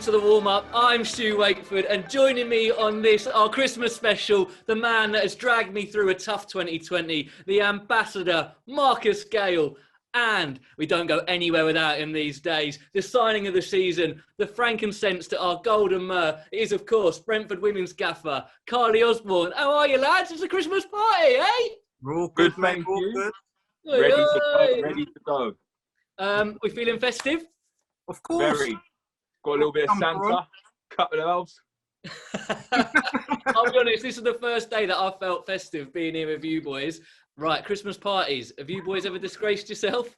to the warm-up. I'm Stu Wakeford, and joining me on this, our Christmas special, the man that has dragged me through a tough 2020, the ambassador, Marcus Gale. And we don't go anywhere without him these days. The signing of the season, the frankincense to our golden myrrh, is, of course, Brentford women's gaffer, Karleigh Osborne. How are you, lads? It's a Christmas party, eh? We're all good, thank you. Ready to go. We feeling festive? Of course. Very. Got a little bit of Santa, couple of elves. I'll be honest, this is the first day that I felt festive being here with you boys. Right, Christmas parties. Have you boys ever disgraced yourself?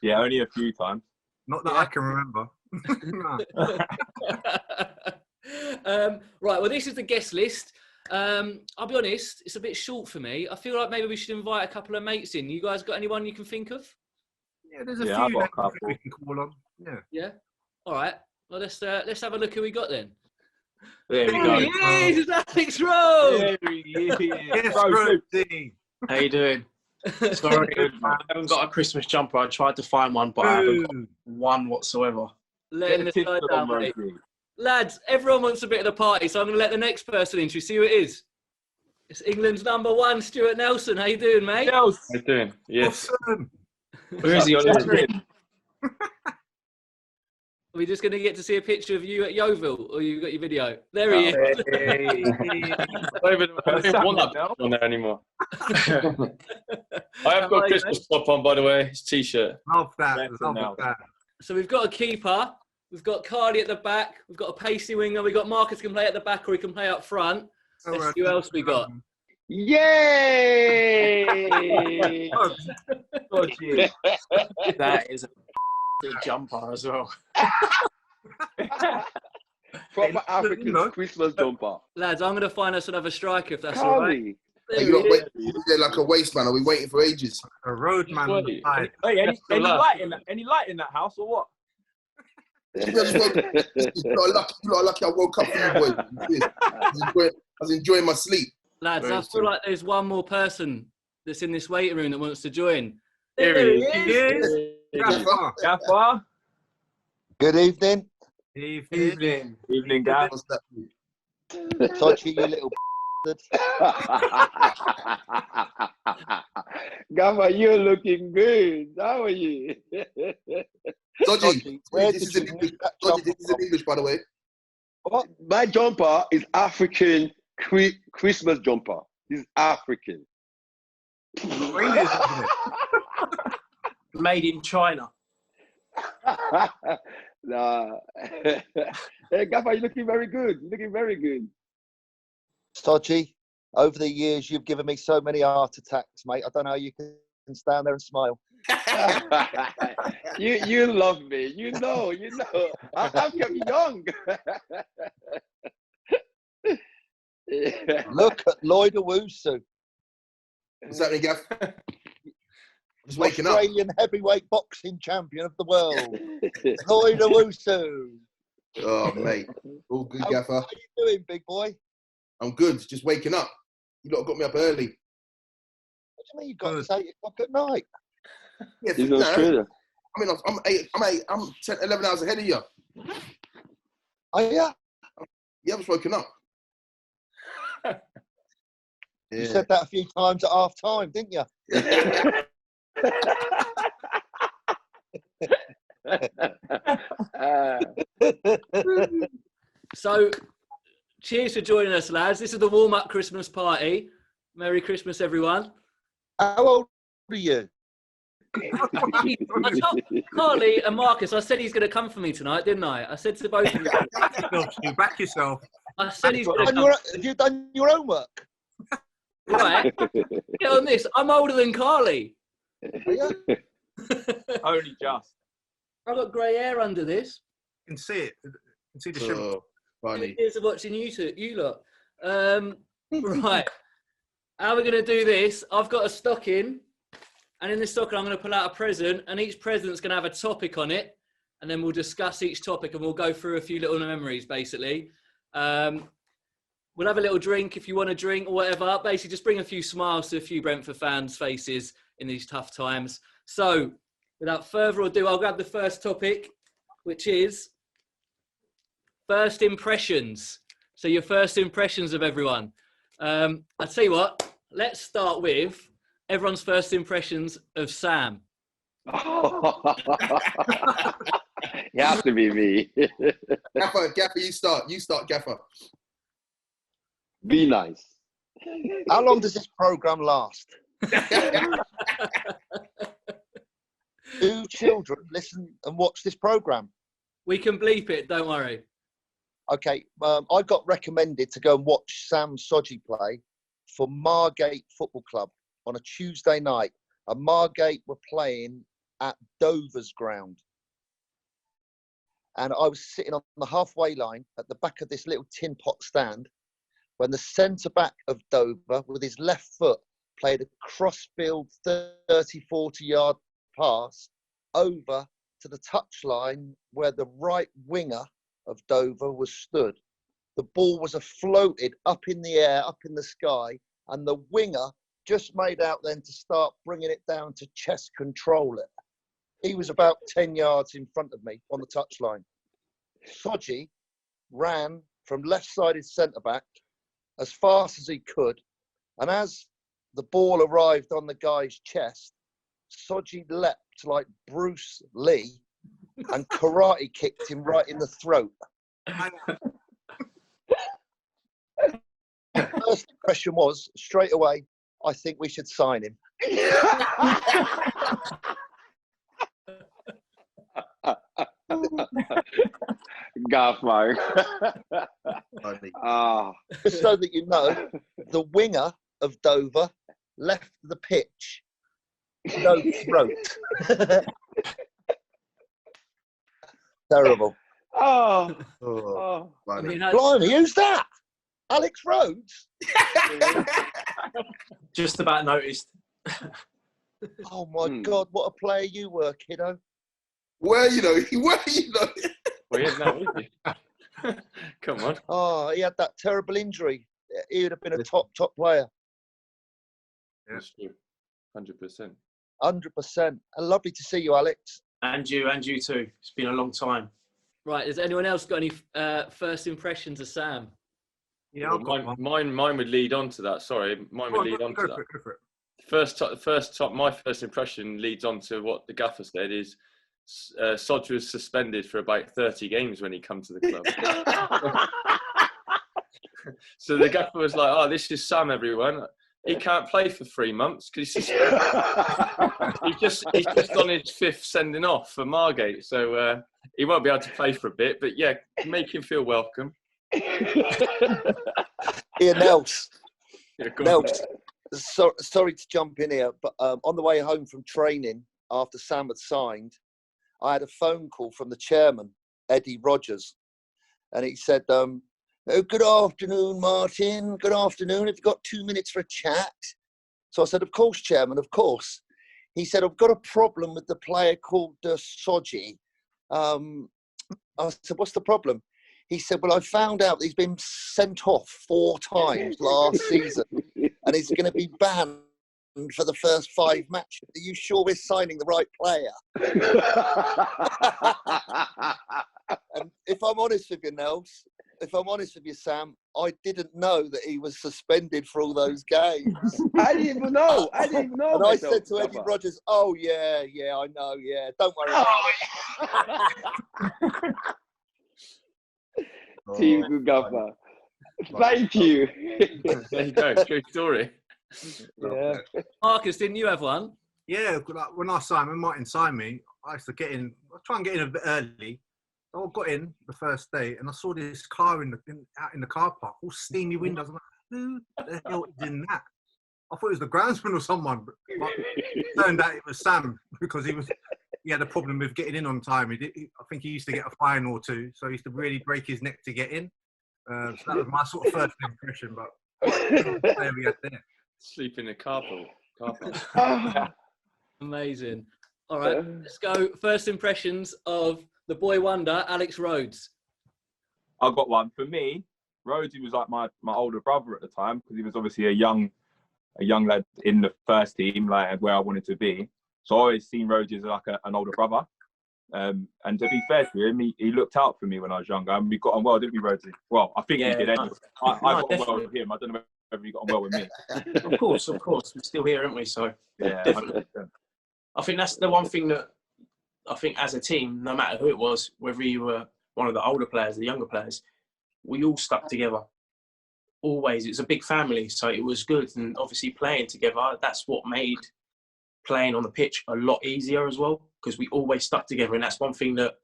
Yeah, only a few times. Not that I can remember. Right, well, this is the guest list. I'll be honest, it's a bit short for me. I feel like maybe we should invite a couple of mates in. You guys got anyone you can think of? Yeah, there's a Yeah, I've few got a that couple. we can call on. Yeah. Yeah? All right. Well, let's have a look who we got then. There we There go. he is! It's Alex Rhodes! There he is. Yes, Rhodes. Rhodesy. How you doing? Sorry, I haven't got a Christmas jumper. I tried to find one, but I haven't got one whatsoever. Letting the side down, mate. Lads, everyone wants a bit of the party, so I'm going to let the next person in. Should we see who it is? It's England's number one, Stuart Nelson. How you doing, mate? How you doing? Yes. Awesome. Who is he on the screen? Are we just going to get to see a picture of you at Yeovil, or you got your video? There he is. I don't even want that on there anymore. I have got a Christmas top on, by the way. It's t-shirt. Love that. Better Love now. that. So we've got a keeper, we've got Karleigh at the back, we've got a pacey winger, we've got Marcus can play at the back or he can play up front. Let's see who else we got. Yay! Sodje. That is a big jumper as well. Proper African Christmas jumper. Lads, I'm going to find us another striker if that's all right. Karleigh. There Are he you not is. waiting? Is there like a waste man? Are we waiting for ages? A roadman on the side. Hey, any light in that house or what? I just woke up. You're not lucky I woke up from you boys. I was enjoying my sleep. Lads, Very I feel like there's one more person that's in this waiting room that wants to join. Here There he he is. Gaffer. Gaffer. Good evening. Evening. Evening, Gaff. What's that? Sodje, you little Gaffer, you're looking good. How are you? Sodje, where this did is in you English. get that Sodje, this jumper is in English, by the way. My jumper is African Christmas jumper. This is African. Made in China. Nah. Hey, Gaffer, you're looking very good. You're looking very good. Sodje, over the years, you've given me so many heart attacks, mate. I don't know how you can stand there and smile. You love me. You know. I'm kept young. Look at Lloyd Owusu, What's happening, Gaff? Just waking up. Australian heavyweight boxing champion of the world. Lloyd Owusu. Oh, mate. All good, How Gaffer. are you doing, big boy? I'm good. Just waking up. You lot got me up early. What do you mean you got us 8 o'clock at night? Yeah, He's in Australia. I mean, I'm 10, 11 hours ahead of you. Oh, yeah? Yeah, I was woken up. You said that a few times at half time, didn't you? So, cheers for joining us, lads. This is the warm-up Christmas party. Merry Christmas, everyone. How old are you? I told Karleigh and Marcus, I said he's going to come for me tonight, didn't I? I said to both of you. Back yourself. I said he's going to come. Have you done your homework? Right. Get on this. I'm older than Karleigh. Are you? Only just. I've got grey hair under this. You can see it. You can see the shimmer. Oh, funny. Years of watching you lot. Right. How are we going to do this? I've got a stocking, and in this stocking I'm going to pull out a present, and each present's going to have a topic on it, and then we'll discuss each topic, and we'll go through a few little memories, basically. We'll have a little drink if you want a drink or whatever. Basically, just bring a few smiles to a few Brentford fans' faces in these tough times. So, without further ado, I'll grab the first topic, which is first impressions. So your first impressions of everyone. I'll tell you what, let's start with everyone's first impressions of Sam. It has to be me. Gaffer, you start. You start, Gaffer. Be nice. How long does this program last? Do children listen and watch this program? We can bleep it, don't worry. Okay, I got recommended to go and watch Sam Sodje play for Margate Football Club on a Tuesday night. And Margate were playing at Dover's ground. And I was sitting on the halfway line at the back of this little tin pot stand when the centre-back of Dover, with his left foot, played a cross-field 30, 40-yard pass over to the touchline where the right winger of Dover was stood. The ball was floated up in the air, up in the sky, and the winger just made out then to start bringing it down to chest control it. He was about 10 yards in front of me on the touchline. Sodje ran from left-sided centre-back as fast as he could, and as the ball arrived on the guy's chest, Sodje leapt like Bruce Lee and karate kicked him right in the throat. First impression was, straight away, I think we should sign him. Gaffer. Just so that you know, the winger of Dover left the pitch, no throat. Terrible. Oh. I mean, Blimey, who's that? Alex Rhodes? Just about noticed. Oh my God, what a player you were, kiddo. Where you know? Well, yeah, no, would you? Come on. Oh, he had that terrible injury. He would have been a top player. That's true. 100%. 100%. And lovely to see you, Alex. And you too. It's been a long time. right, has anyone else got any first impressions of Sam? Yeah, I've got one. Mine would lead on to that. Sorry, mine would lead on to that. Go for it. My first impression leads on to what the gaffer said is Sodje was suspended for about 30 games when he come to the club. So the gaffer was like, "Oh, this is Sam, everyone. He can't play for 3 months because he's suspended. he's just on his 5th sending off for Margate, so he won't be able to play for a bit. But yeah, make him feel welcome." Here, Nels. Yeah, go on. Nels, sorry to jump in here, but on the way home from training after Sam had signed, I had a phone call from the chairman, Eddie Rogers, and he said, "Oh, good afternoon, Martin. Good afternoon. Have you got 2 minutes for a chat?" So I said, "Of course, Chairman, of course." He said, "I've got a problem with the player called Sodje." I said, "What's the problem?" He said, "Well, I found out that he's been sent off 4 times last season and he's going to be banned for the first 5 matches. Are you sure we're signing the right player?" And if I'm honest with you, Nels, if I'm honest with you, Sam, I didn't know that he was suspended for all those games. I didn't even know. And myself, I said to Eddie Rogers, "Oh, yeah, I know, yeah. Don't worry about it." Team Gaffer. Thank you. There you go. True story. Yeah. Marcus, didn't you have one? Yeah, like when Martin signed me, I used to try and get in a bit early. I got in the first day and I saw this car out in the car park, all steamy windows. I'm like, who the hell is in that? I thought it was the groundsman or someone, but it turned out it was Sam because he had a problem with getting in on time. I think he used to get a fine or 2, so he used to really break his neck to get in. So that was my sort of first impression, but there we had there. Sleep in the car park. Amazing. All right, let's go. First impressions of the boy wonder, Alex Rhodes. I got one. For me, Rhodes, he was like my older brother at the time because he was obviously a young lad in the first team, like where I wanted to be. So I always seen Rhodes as like an older brother. And to be fair to him, he looked out for me when I was younger, and we got on well, didn't we, Rhodes? Well, I think we did anyway. I got on well with him. I don't know whether he got on well with me. Of course. We're still here, aren't we? So Yeah, definitely. I think that's the one thing that I think as a team, no matter who it was, whether you were one of the older players, the younger players, we all stuck together. Always. It's a big family, so it was good. And obviously playing together, that's what made playing on the pitch a lot easier as well, because we always stuck together. And that's one thing that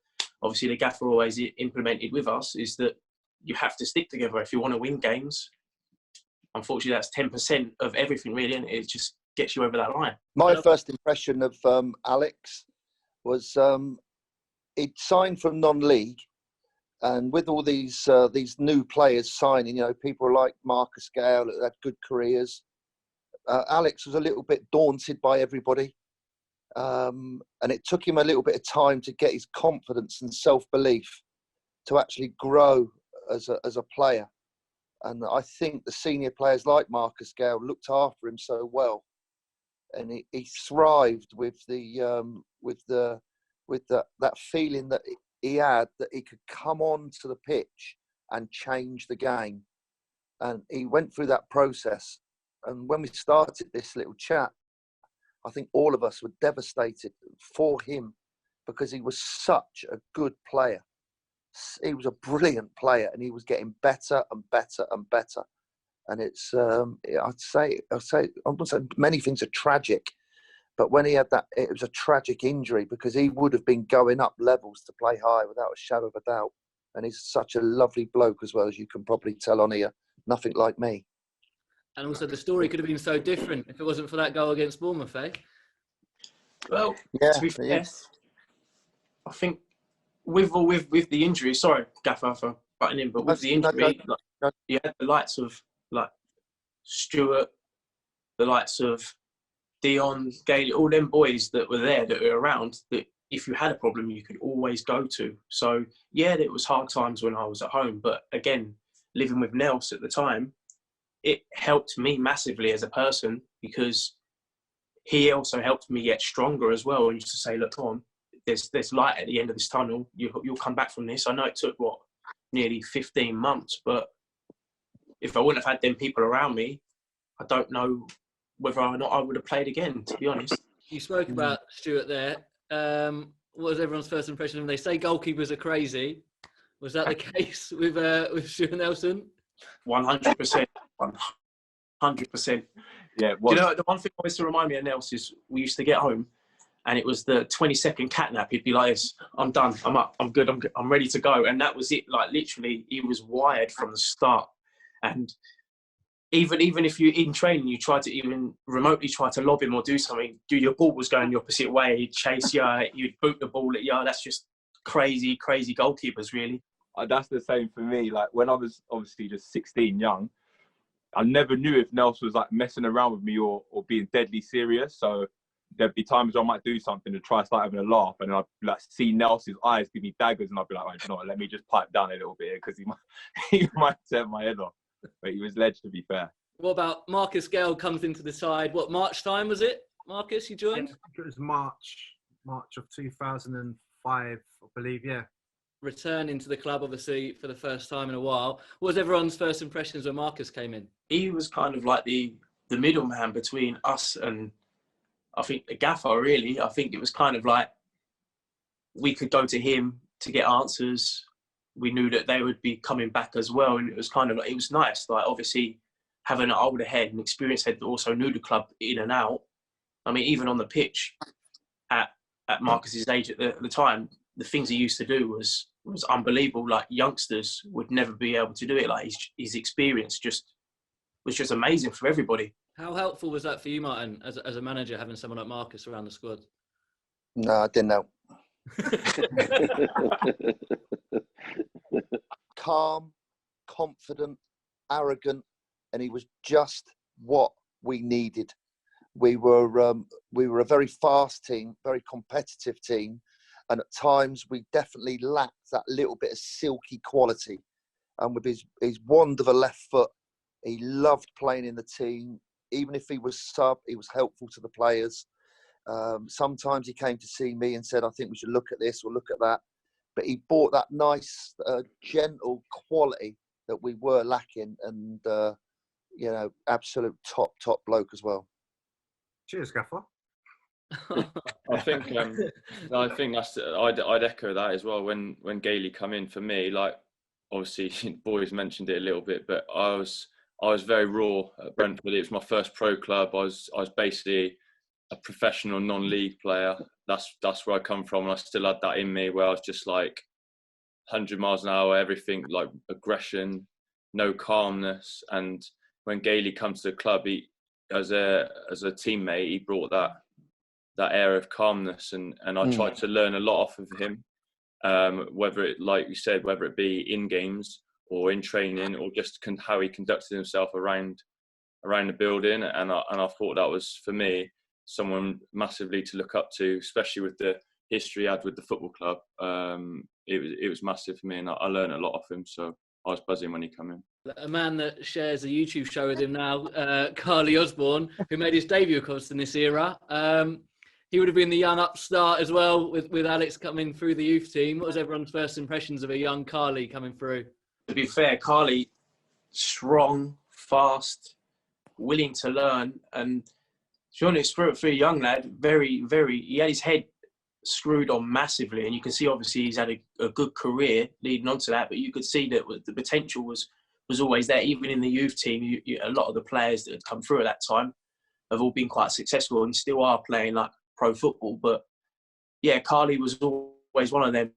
obviously the gaffer always implemented with us, is that you have to stick together if you want to win games. Unfortunately, that's 10% of everything, really, and it just gets you over that line. My first impression of Alex was he'd signed from non-league, and with all these new players signing, people like Marcus Gale that had good careers. Alex was a little bit daunted by everybody, and it took him a little bit of time to get his confidence and self-belief to actually grow as a player. And I think the senior players like Marcus Gale looked after him so well, and he thrived with that feeling that he had that he could come on to the pitch and change the game. And he went through that process. And when we started this little chat, I think all of us were devastated for him, because he was such a good player. He was a brilliant player, and he was getting better and better and better. And it's, I'd say many things are tragic, but when he had that, it was a tragic injury, because he would have been going up levels to play high without a shadow of a doubt. And he's such a lovely bloke as well, as you can probably tell on here. Nothing like me. And also the story could have been so different if it wasn't for that goal against Bournemouth, eh? Well, yeah, to be fair, I think with the injury, sorry, Gaffer, for butting in, but with the injury, you had the likes of like Stuart, the likes of Dion, Gailey, all them boys that were there, that were around, that if you had a problem, you could always go to. So, yeah, it was hard times when I was at home. But again, living with Nels at the time, it helped me massively as a person, because he also helped me get stronger as well. And used to say, look, on, there's light at the end of this tunnel. You'll come back from this. I know it took, nearly 15 months. But if I wouldn't have had them people around me, I don't know whether or not I would have played again, to be honest. You spoke about Stuart there. What was everyone's first impression of him? They say goalkeepers are crazy. Was that the case with Stuart Nelson? 100%. 100%. Yeah. Do you know, the one thing always to remind me of Nels is we used to get home, and it was the 20-second catnap. He'd be like this: I'm done, I'm up, I'm good, I'm ready to go. And that was it. Like, literally, he was wired from the start. And even if you in training, you try to even remotely try to lob him or do something, your ball was going the opposite way. He'd chase you, you'd boot the ball at you. That's just crazy goalkeepers, really. That's the same for me. Like, when I was obviously just 16, young, I never knew if Nels was like messing around with me or being deadly serious. So there'd be times I might do something to try to start having a laugh, and I'd like see Nels's eyes give me daggers, and I'd be like, you know what, let me just pipe down a little bit, because he might tear my head off. But he was ledge, to be fair. What about Marcus Gale comes into the side? What, March time was it? Marcus, you joined? Yeah, I think it was March of 2005, I believe, yeah. Returning to the club, obviously, for the first time in a while. What was everyone's first impressions when Marcus came in? He was kind of like the middleman between us and, I think, the gaffer, really. I think it was kind of like we could go to him to get answers. We knew that they would be coming back as well. And it was kind of like, it was nice. Like, obviously, having an older head, an experienced head that also knew the club in and out. I mean, even on the pitch at Marcus's age at the time, the things he used to do was unbelievable. Like, youngsters would never be able to do it. Like, his experience was just amazing for everybody. How helpful was that for you, Martin, as a manager, having someone like Marcus around the squad? No, I didn't know. Calm, confident, arrogant, and he was just what we needed. We were a very fast team, very competitive team, and at times we definitely lacked that little bit of silky quality. And with his wand of a left foot, he loved playing in the team. Even if he was sub, he was helpful to the players. Sometimes he came to see me and said, I think we should look at this or look at that. But he brought that nice, gentle quality that we were lacking, and, you know, absolute top bloke as well. Cheers, Gaffer. I think that's I'd echo that as well. When Karleigh come in for me, like obviously boys mentioned it a little bit, but I was very raw at Brentford. It was my first pro club. I was basically a professional non-league player. That's where I come from, and I still had that in me, where I was just like 100 miles an hour, everything, like aggression, no calmness. And when Karleigh comes to the club, he as a teammate, he brought that air of calmness, and I tried to learn a lot off of him, whether it, like you said, whether it be in games or in training, or just how he conducted himself around the building. And I thought that was, for me, someone massively to look up to, especially with the history he had with the football club. It was massive for me, and I learned a lot off him, so I was buzzing when he came in. A man that shares a YouTube show with him now, Karleigh Osborne, who made his debut, of course, in this era. He would have been the young upstart as well, with Alex coming through the youth team. What was everyone's first impressions of a young Karleigh coming through? To be fair, Karleigh, strong, fast, willing to learn, and to be honest, for a young lad, very, very, he had his head screwed on massively, and you can see obviously he's had a good career leading on to that, but you could see that the potential was always there. Even in the youth team, a lot of the players that had come through at that time have all been quite successful and still are playing like pro football. But yeah, Karleigh was always one of them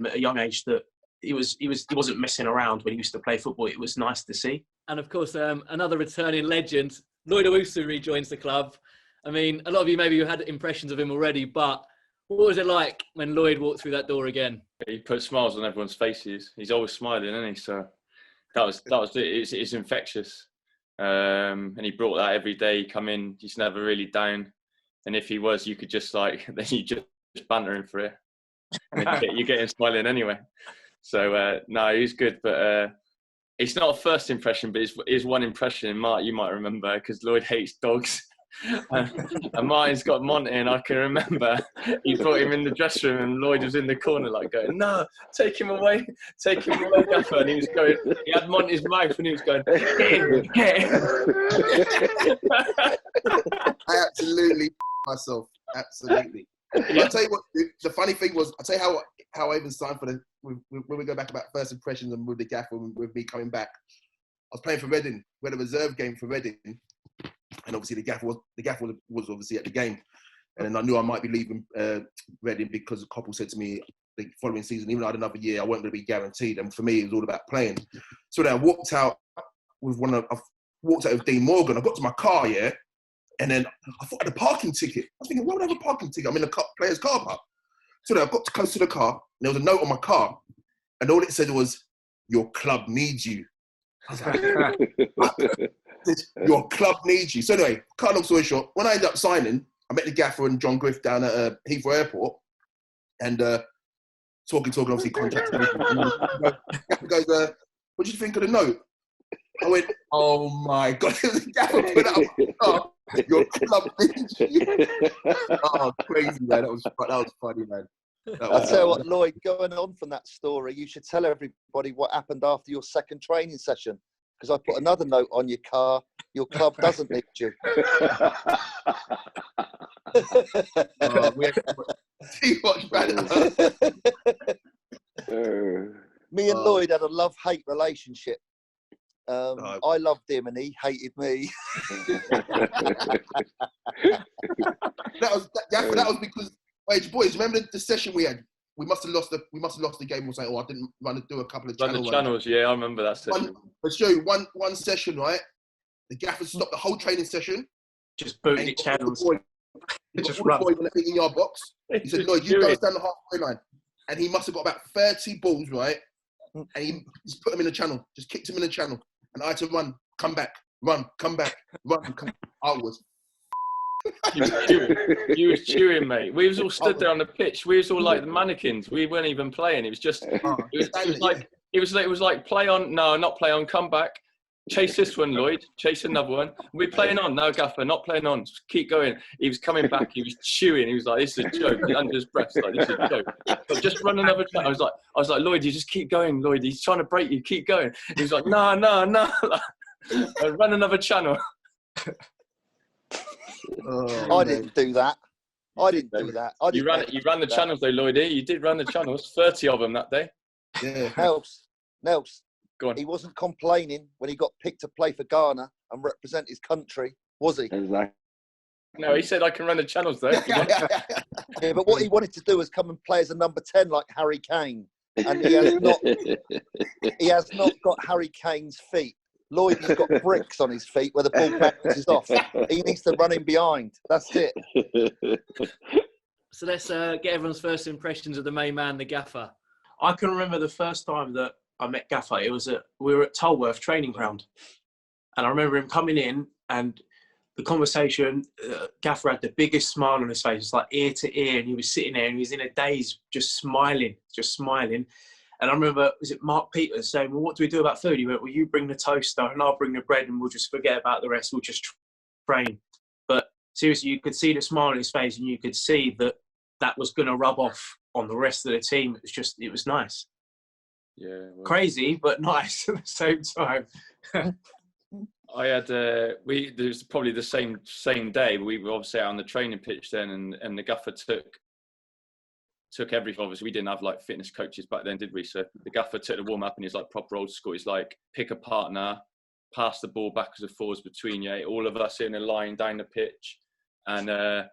at a young age that he wasn't messing around when he used to play football. It was nice to see. And of course, another returning legend, Lloyd Owusu, rejoins the club. I mean, a lot of you maybe had impressions of him already, but what was it like when Lloyd walked through that door again? He put smiles on everyone's faces. He's always smiling, isn't he? So that was it. It's infectious. And he brought that every day. He'd come in, he's never really down. And if he was, you could just then you just banter him for it. And you get him smiling anyway. So no, he's good, but it's not a first impression, but it's one impression. Mark, you might remember, because Lloyd hates dogs. And Martin's got Monty, and I can remember he brought him in the dressing room, and Lloyd was in the corner like going, "No, take him away, Gaffer." And he was going, he had Monty's mouth, and he was going, "Get him." I absolutely myself, absolutely. Yeah. I'll tell you what, the funny thing was, I'll tell you how I even signed for when we go back about first impressions and with the Gaffer, with me coming back. I was playing for Reading. We had a reserve game for Reading. And obviously the gaffer was obviously at the game, and then I knew I might be leaving Reading because Koppel said to me the following season, even though I had another year, I wasn't going to be guaranteed. And for me, it was all about playing. So then I walked out with Dean Morgan. I got to my car, yeah, and then I thought I had a parking ticket. I was thinking, why would I have a parking ticket? I'm in the player's car park. So then I got close to the car, and there was a note on my car, and all it said was, "Your club needs you." I was like, "Your club needs you." So anyway, cut a long story short, when I ended up signing, I met the Gaffer and John Griff down at Heathrow Airport, and talking, obviously contracts. Gaffer goes, "What do you think of the note?" I went, "Oh my God!" The Gaffer put up, "Oh, your club needs you." Oh, crazy, man! That was funny, man. I'll tell you what, Lloyd, going on from that story, you should tell everybody what happened after your second training session. Because I put another note on your car, "Your club doesn't need you." Too much better. Me and Lloyd had a love-hate relationship. I loved him and he hated me. That was because, wait, boys, remember the session we had? We must have lost the game or something. Or I didn't run to do a couple of channels. Yeah, I remember that session. Let's show you one session, right? The Gaffer stopped the whole training session. Just booted channels. Just run. In your box. He said, "Lloyd, you go down the halfway line," and he must have got about 30 balls, right? And he just put them in the channel, just kicked him in the channel, and I had to run, come back, run, come back, run. I was. You was chewing, mate. We was all stood there on the pitch. We was all like the mannequins. We weren't even playing. It was just, it was like play on. No, not play on. Come back. chase this one, Lloyd. Chase another one. We're playing on. No, Gaffer, not playing on. Just keep going. He was coming back. He was chewing. He was like, this is a joke. Under his breath, like, this is a joke. But just run another channel. I was like, Lloyd, you just keep going, Lloyd. He's trying to break you. Keep going. He was like, no. Run another channel. I didn't do that. You ran the channels though, Lloyd. You did run the channels. 30 of them that day. Yeah. Nels. Go on. He wasn't complaining when he got picked to play for Ghana and represent his country, was he? Exactly. No, he said I can run the channels though. Yeah, but what he wanted to do was come and play as a number 10 like Harry Kane. And he has not got Harry Kane's feet. Lloyd has got bricks on his feet where the ball bounces off. He needs to run in behind. That's it. So let's get everyone's first impressions of the main man, the Gaffer. I can remember the first time that I met Gaffer. We were at Tolworth training ground, and I remember him coming in and the conversation. Gaffer had the biggest smile on his face, it's like ear to ear, and he was sitting there and he was in a daze, just smiling. And I remember, was it Mark Peters saying, well, what do we do about food? He went, well, you bring the toaster and I'll bring the bread and we'll just forget about the rest. We'll just train. But seriously, you could see the smile on his face and you could see that was going to rub off on the rest of the team. It was nice. Yeah. Well, crazy, but nice at the same time. I had, it was probably the same day. We were obviously out on the training pitch then and the Gaffer took everything. Obviously, we didn't have like fitness coaches back then, did we? So the Gaffer took the warm up and he's like proper old school. He's like, pick a partner, pass the ball backwards and forwards between you. All of us in a line down the pitch, and the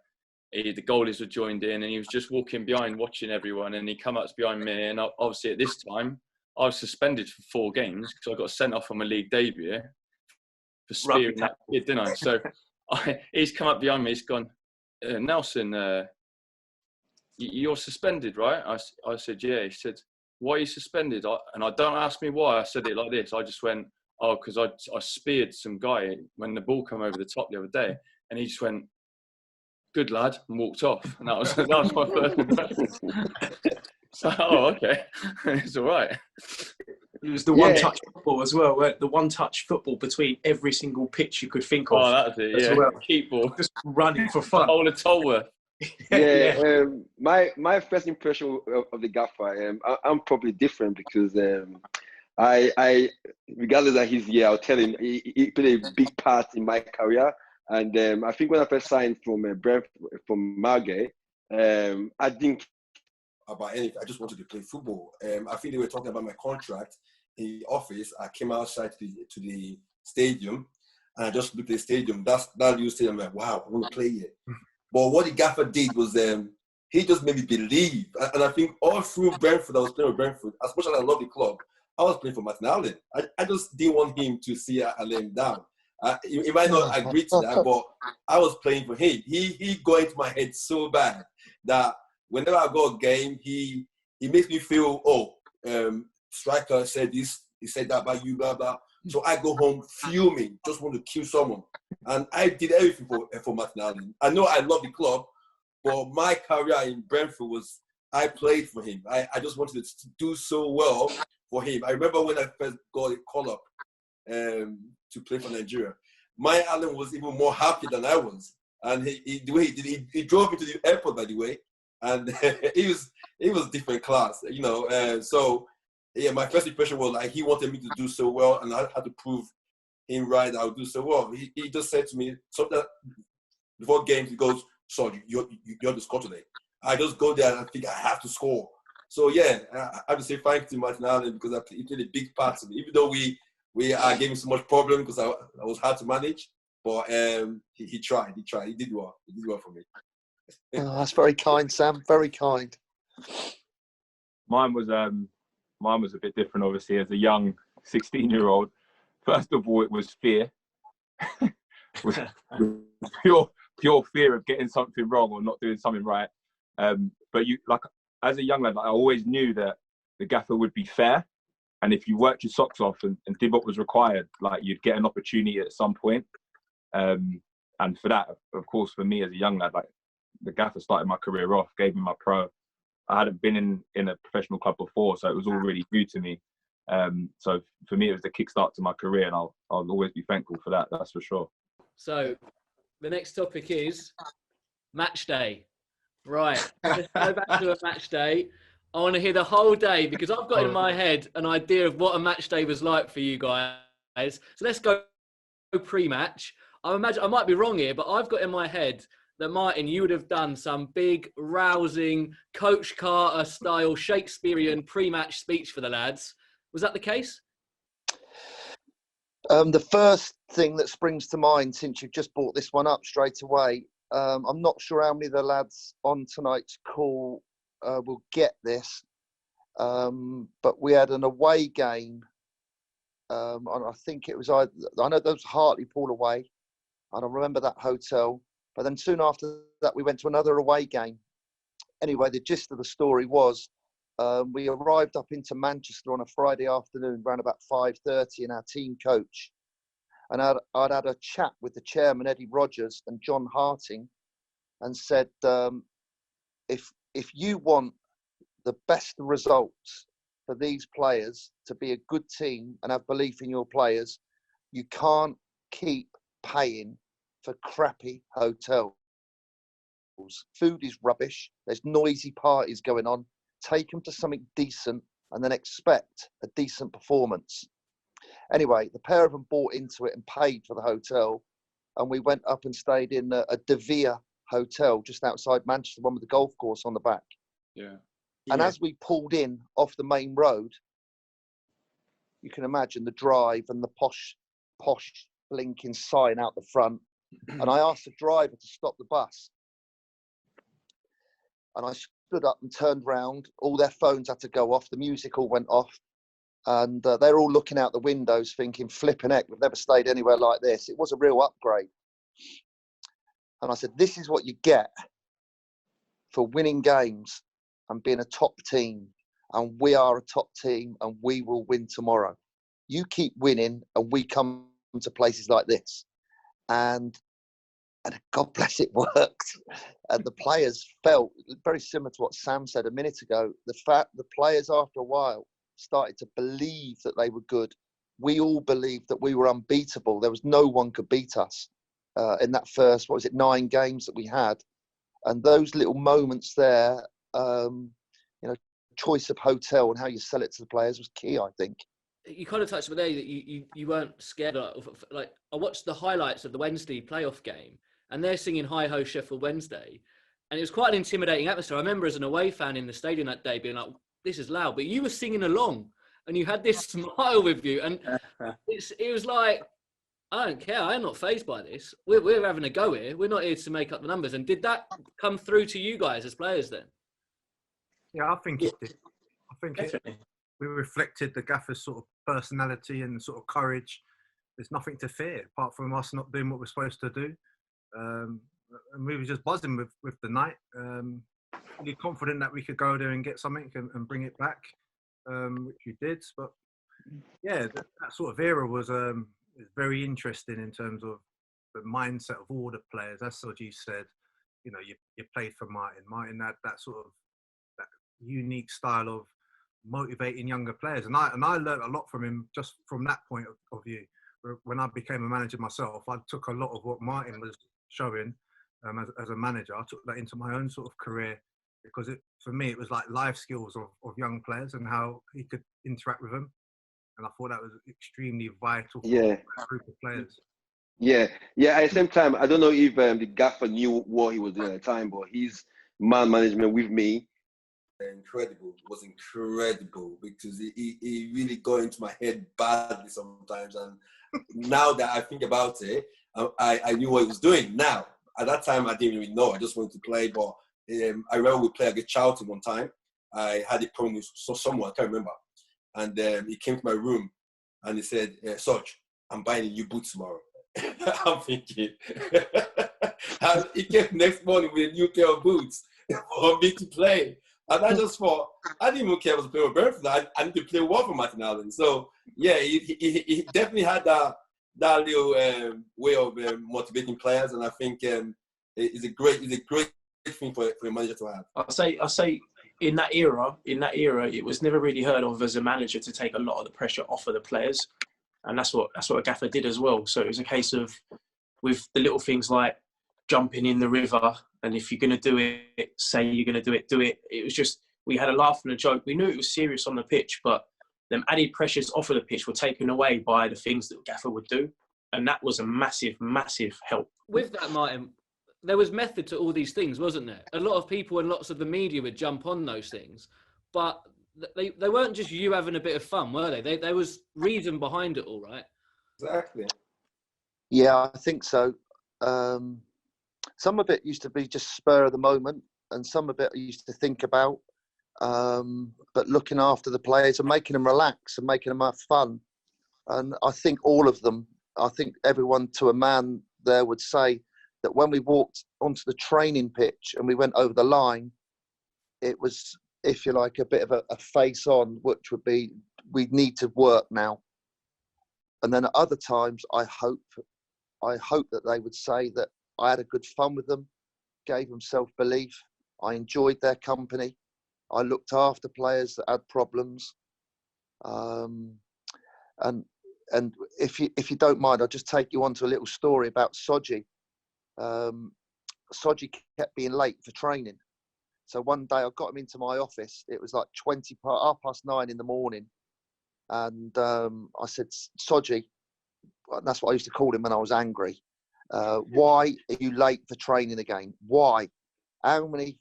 goalies were joined in, and he was just walking behind, watching everyone. And he come up behind me, and obviously at this time I was suspended for 4 games because I got sent off on my league debut for spearing that kid, didn't I? So he's come up behind me. He's gone, Nelson. You're suspended, right? I said, yeah. He said, why are you suspended? And I don't ask me why. I said it like this. I just went, oh, because I speared some guy when the ball came over the top the other day. And he just went, good lad, and walked off. And that was my first impression. So, okay. It's all right. It was the one-touch football as well. The one-touch football between every single pitch you could think of. Oh, that's it, yeah. Well. Keep ball. Just running for fun. The whole of Tolworth. My first impression of the Gaffer, I'm probably different because I regardless of his year, I'll tell him he played a big part in my career. And I think when I first signed from Brentford, from Margate, I didn't care about anything. I just wanted to play football. I think they were talking about my contract in the office. I came outside to the stadium, and I just looked at the stadium. That new stadium. I'm like, wow, I want to play here. But what the Gaffer did was he just made me believe. And I think all through Brentford, I was playing with Brentford. As much as I love the club, I was playing for Martin Allen. I just didn't want him to see I let him down. He might not agree to that, but I was playing for him. He got into my head so bad that whenever I go a game, he makes me feel, striker said this, he said that about you, blah, blah. So I go home fuming, just want to kill someone. And I did everything for Martin Allen. I know I love the club, but my career in Brentford was, I played for him. I just wanted to do so well for him. I remember when I first got a call-up to play for Nigeria. My Allen was even more happy than I was. And the way he did, he drove me to the airport, by the way. And he was different class, you know. So, yeah, my first impression was like he wanted me to do so well, and I had to prove him right. I would do so well. He just said to me something before games. He goes, "Sodje, you're the score today." I just go there and I think I have to score. So yeah, I have to say thank you to Martin Allen because he played a big part to me. Even though we gave him so much problem because I was hard to manage, but he tried. He did well. He did well for me. Oh, that's very kind, Sam. Very kind. Mine was a bit different, obviously, as a young 16-year-old. First of all, it was fear. With pure fear of getting something wrong or not doing something right. But you, like, as a young lad, I always knew that the Gaffer would be fair, and if you worked your socks off and did what was required, like, you'd get an opportunity at some point. And for that, of course, for me as a young lad, like, the Gaffer started my career off, gave me my pro. I hadn't been in a professional club before, so it was all really new to me. So for me, it was the kickstart to my career, and I'll always be thankful for that. That's for sure. So the next topic is match day. Right. Let's go back to a match day. I want to hear the whole day because I've got in my head an idea of what a match day was like for you guys. So let's go pre-match. I imagine I might be wrong here, but I've got in my head that Martin, you would have done some big, rousing, Coach Carter style Shakespearean pre-match speech for the lads. Was that the case? The first thing that springs to mind, since you've just brought this one up straight away, I'm not sure how many of the lads on tonight's call will get this, but we had an away game. And I think it was I know there was Hartlepool away, and I remember that hotel. But then soon after that, we went to another away game. Anyway, the gist of the story was we arrived up into Manchester on a Friday afternoon, around about 5:30, and our team coach. And I'd had a chat with the chairman, Eddie Rogers, and John Harting, and said, if you want the best results for these players to be a good team and have belief in your players, you can't keep paying for crappy hotels. Food is rubbish. There's noisy parties going on. Take them to something decent and then expect a decent performance. Anyway, the pair of them bought into it and paid for the hotel, and we went up and stayed in a De Vere hotel just outside Manchester, one with the golf course on the back. Yeah. And as we pulled in off the main road, you can imagine the drive and the posh blinking sign out the front. And I asked the driver to stop the bus. And I stood up and turned round. All their phones had to go off. The music all went off. And they're all looking out the windows thinking, flipping heck, we've never stayed anywhere like this. It was a real upgrade. And I said, this is what you get for winning games and being a top team. And we are a top team, and we will win tomorrow. You keep winning and we come to places like this. And God bless it, worked. And the players felt very similar to what Sam said a minute ago. The players, after a while, started to believe that they were good. We all believed that we were unbeatable. There was no one could beat us in that first, 9 games that we had. And those little moments there, choice of hotel and how you sell it to the players was key, I think. You kind of touched on there that you weren't scared of, like, I watched the highlights of the Wednesday playoff game, and they're singing Hi Ho Sheffield Wednesday, and it was quite an intimidating atmosphere. I remember as an away fan in the stadium that day being like, this is loud, but you were singing along and you had this smile with you, and it was like, I don't care, I'm not fazed by this. We're having a go here. We're not here to make up the numbers. And did that come through to you guys as players then? Yeah, I think it did. I think we reflected the gaffer's sort of personality and sort of courage. There's nothing to fear apart from us not doing what we're supposed to do. And we were just buzzing with the night. Really confident that we could go there and get something and bring it back, which we did. But yeah, that sort of era was very interesting in terms of the mindset of all the players. As Sodje said, you played for Martin. Martin had that sort of that unique style of motivating younger players, and I learned a lot from him just from that point of view. When I became a manager myself, I took a lot of what Martin was showing as a manager. I took that into my own sort of career, because for me it was like life skills of young players and how he could interact with them, and I thought that was extremely vital for a group of players. Yeah. At the same time, I don't know if the gaffer knew what he was doing at the time, but his man management with me, was incredible because he really got into my head badly sometimes. And now that I think about it, I knew what he was doing. Now, at that time, I didn't really know. I just wanted to play. But I remember we played against Charlton one time. I had a problem with someone, I can't remember. And he came to my room and he said, Sodje, I'm buying a new boot tomorrow. I'm thinking. And he came next morning with a new pair of boots for me to play. And I just thought, I didn't even care if I was playing with Brentford. I need to play well for Martin Allen. So, yeah, he definitely had that little way of motivating players. And I think it's a great thing for a manager to have. I say in that era, it was never really heard of as a manager to take a lot of the pressure off of the players, and that's what a gaffer did as well. So it was a case of, with the little things like jumping in the river, and if you're going to do it, say you're going to do it. It was just, we had a laugh and a joke. We knew it was serious on the pitch, but them added pressures off of the pitch were taken away by the things that gaffer would do, and that was a massive, massive help. With that, Martin, there was method to all these things, wasn't there? A lot of people and lots of the media would jump on those things, but they weren't just you having a bit of fun, were they? There was reason behind it all, right? Exactly. Yeah, I think so. Some of it used to be just spur of the moment, and some of it I used to think about. But looking after the players and making them relax and making them have fun. And I think all of them, I think everyone to a man there would say that when we walked onto the training pitch and we went over the line, it was, if you like, a bit of a face on, which would be, we need to work now. And then at other times, I hope that they would say that I had a good fun with them, gave them self-belief. I enjoyed their company. I looked after players that had problems. And if you don't mind, I'll just take you on to a little story about Sodje. Sodje kept being late for training. So one day I got him into my office. It was like 9:20 in the morning. And I said, Sodje, that's what I used to call him when I was angry. Why are you late for training again? Why? How many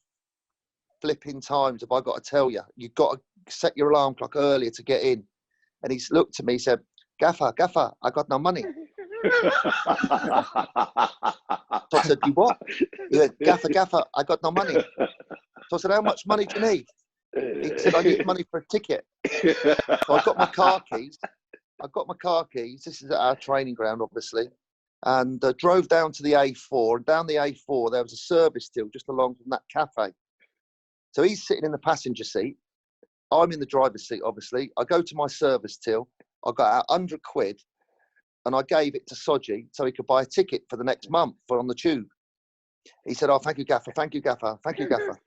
flipping times have I got to tell you? You've got to set your alarm clock earlier to get in. And he's looked at me, he said, Gaffer, I got no money. So I said, you what? He went, Gaffer, I got no money. So I said, how much money do you need? He said, I need money for a ticket. So I got my car keys. This is at our training ground, obviously. And drove down to the A4. And down the A4, there was a service till just along from that cafe. So he's sitting in the passenger seat. I'm in the driver's seat, obviously. I go to my service till. I got out 100 quid and I gave it to Sodje so he could buy a ticket for the next month for on the tube. He said, oh, thank you, Gaffer. Thank you, Gaffer. Thank you, Gaffer.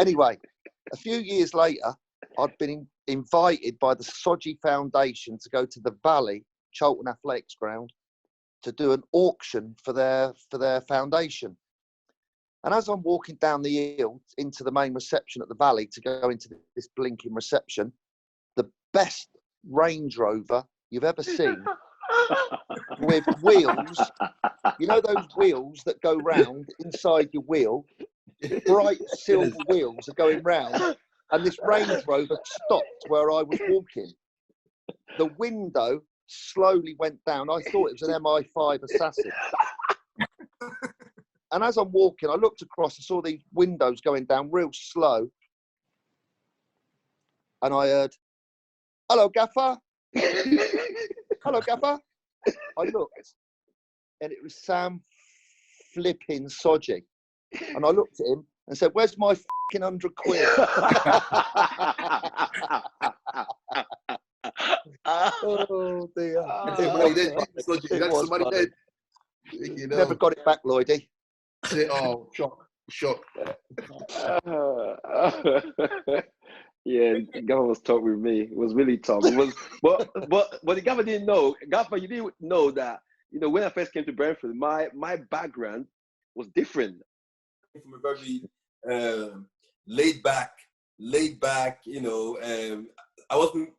Anyway, a few years later, I'd been invited by the Sodje Foundation to go to the Valley, Charlton Athletics Ground, to do an auction for their foundation. And as I'm walking down the hill into the main reception at the Valley to go into this blinking reception, the best Range Rover you've ever seen with wheels, you know those wheels that go round inside your wheel, bright silver wheels are going round, and this Range Rover stopped where I was walking. The window slowly went down. I thought it was an MI5 assassin. And as I'm walking, I looked across and saw these windows going down real slow. And I heard, hello, Gaffer. Hello, Gaffer. I looked, and it was Sam flipping Sodje. And I looked at him and said, where's my fucking 100 quid? Oh, dear. Never got it back, Lloydie. Oh, shock. Yeah, Gaffer was tough with me. It was really tough. It was, but the Gaffer didn't know. Gaffer, you didn't know that. You know, when I first came to Brentford, my background was different. From a very laid back. You know, I wasn't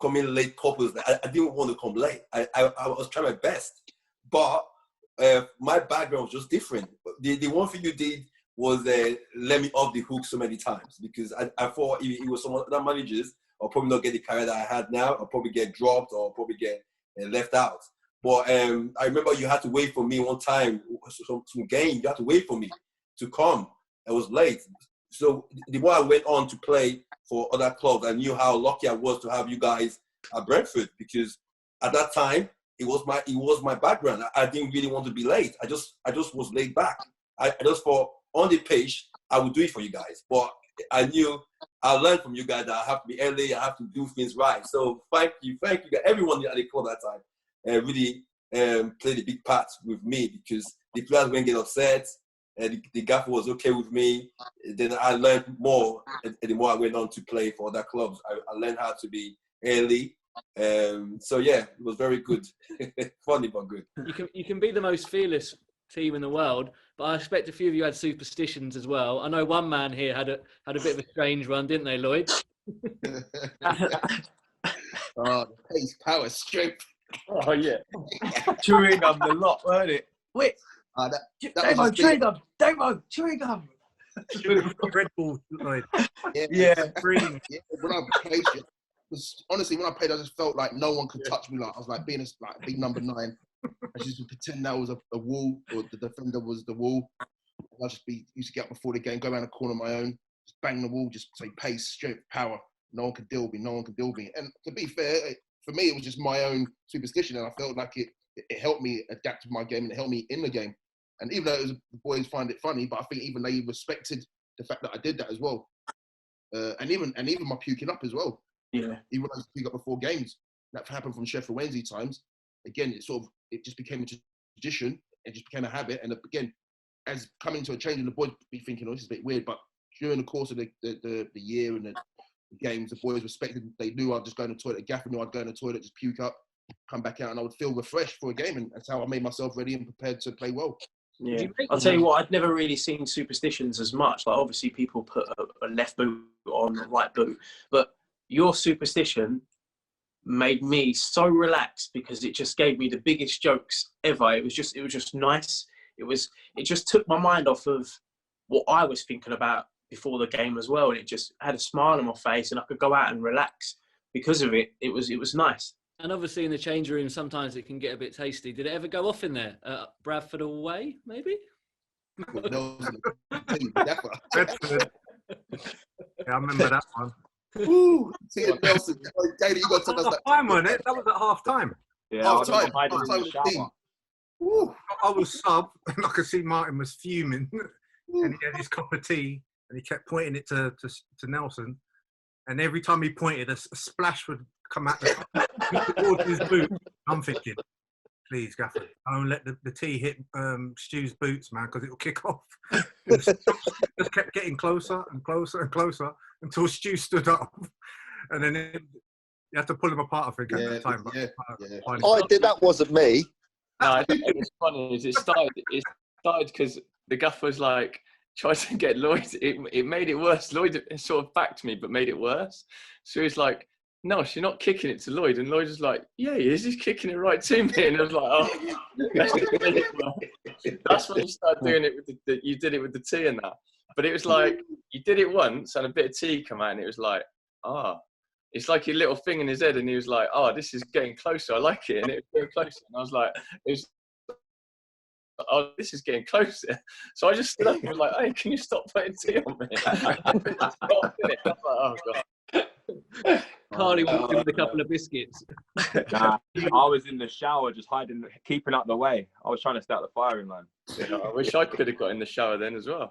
coming late couples. I didn't want to come late. I was trying my best, but my background was just different. The one thing you did was let me off the hook so many times, because I thought it was some other managers, I'll probably not get the career that I had now. I'll probably get dropped or probably get left out. But I remember you had to wait for me one time, some game, you had to wait for me to come. I was late. So the more I went on to play for other clubs, I knew how lucky I was to have you guys at Brentford, because at that time, it was my background. I didn't really want to be late. I just was laid back. I just thought on the pitch, I would do it for you guys. But I knew I learned from you guys that I have to be early, I have to do things right. So thank you guys. Everyone at the club at that time really played a big part with me, because the players wouldn't get upset. and the gaffer was okay with me. Then I learned more, and the more I went on to play for other clubs, I learned how to be early. So yeah, it was very good. Funny but good. You can be the most fearless team in the world, but I expect a few of you had superstitions as well. I know one man here had a bit of a strange one, didn't they, Lloyd? Pace, power, strength. Oh yeah. Chewing gum a lot, weren't it? Wait, That chewing gum. Damo, chewing gum. Red Bull, Lloyd. Yeah. Green. Yeah, when I played it, honestly, when I played, I just felt like no one could touch me. Like I was like being a big number 9. I just would pretend that was a wall, or the defender was the wall. I just used to get up before the game, go around the corner on my own, just bang the wall, just say pace, strength, power. No one could deal with me. No one could deal with me. And to be fair, for me, it was just my own superstition, and I felt like it helped me adapt to my game and it helped me in the game. And even though the boys find it funny, but I think even they respected the fact that I did that as well. And even my puking up as well. Yeah. Even when I used to puke up before games, that happened from Sheffield Wednesday times. Again, it just became a tradition. It just became a habit. And again, as coming to a change, and the boys be thinking, oh, this is a bit weird. But during the course of the year and the games, the boys respected. They knew I'd just go to the toilet. The gaffer knew I'd go to the toilet, just puke up, come back out, and I would feel refreshed for a game. And that's how I made myself ready and prepared to play well. Yeah, I'll tell you what, I'd never really seen superstitions as much. Like, obviously, people put a left boot on a right boot, but your superstition made me so relaxed because it just gave me the biggest jokes ever. It was just nice. It just took my mind off of what I was thinking about before the game as well, and it just had a smile on my face, and I could go out and relax because of it. It was nice. And obviously in the change room, sometimes it can get a bit tasty. Did it ever go off in there? Bradford away, maybe? Brentford. Yeah, I remember that one. Woo! Nelson, Gator, you got to tell us that. Time on it. That was at half time. Yeah, Half time. hiding in the shower. Woo! I was sub, and I could see Martin was fuming, and he had his cup of tea, and he kept pointing it to Nelson, and every time he pointed, a splash would come out towards his boot. I'm thinking, please, Gaffer, don't let the tea hit Stu's boots, man, because it'll kick off. Just kept getting closer and closer and closer until Stu stood up, and then you had to pull him apart, I think, at the time. I did. That wasn't me. No, I think it was funny. It started because the gaffer was like trying to get Lloyd. It made it worse. Lloyd sort of backed me, but made it worse. So he was like, "No, she's not kicking it to Lloyd," and Lloyd was like, "Yeah, he is. He's kicking it right to me." And I was like, "Oh, that's when you started doing it with you did it with the tea and that." But it was like you did it once, and a bit of tea come out, and it was like, it's like a little thing in his head, and he was like, "Oh, this is getting closer. I like it," and it was getting closer. And I was like, "Oh, this is getting closer." So I just stood up and was like, "Hey, can you stop putting tea on me?" I was like, "Oh God." Karleigh walked in with a couple of biscuits. Nah, I was in the shower just hiding, keeping out the way. I was trying to start the firing line. Yeah, I wish I could have got in the shower then as well.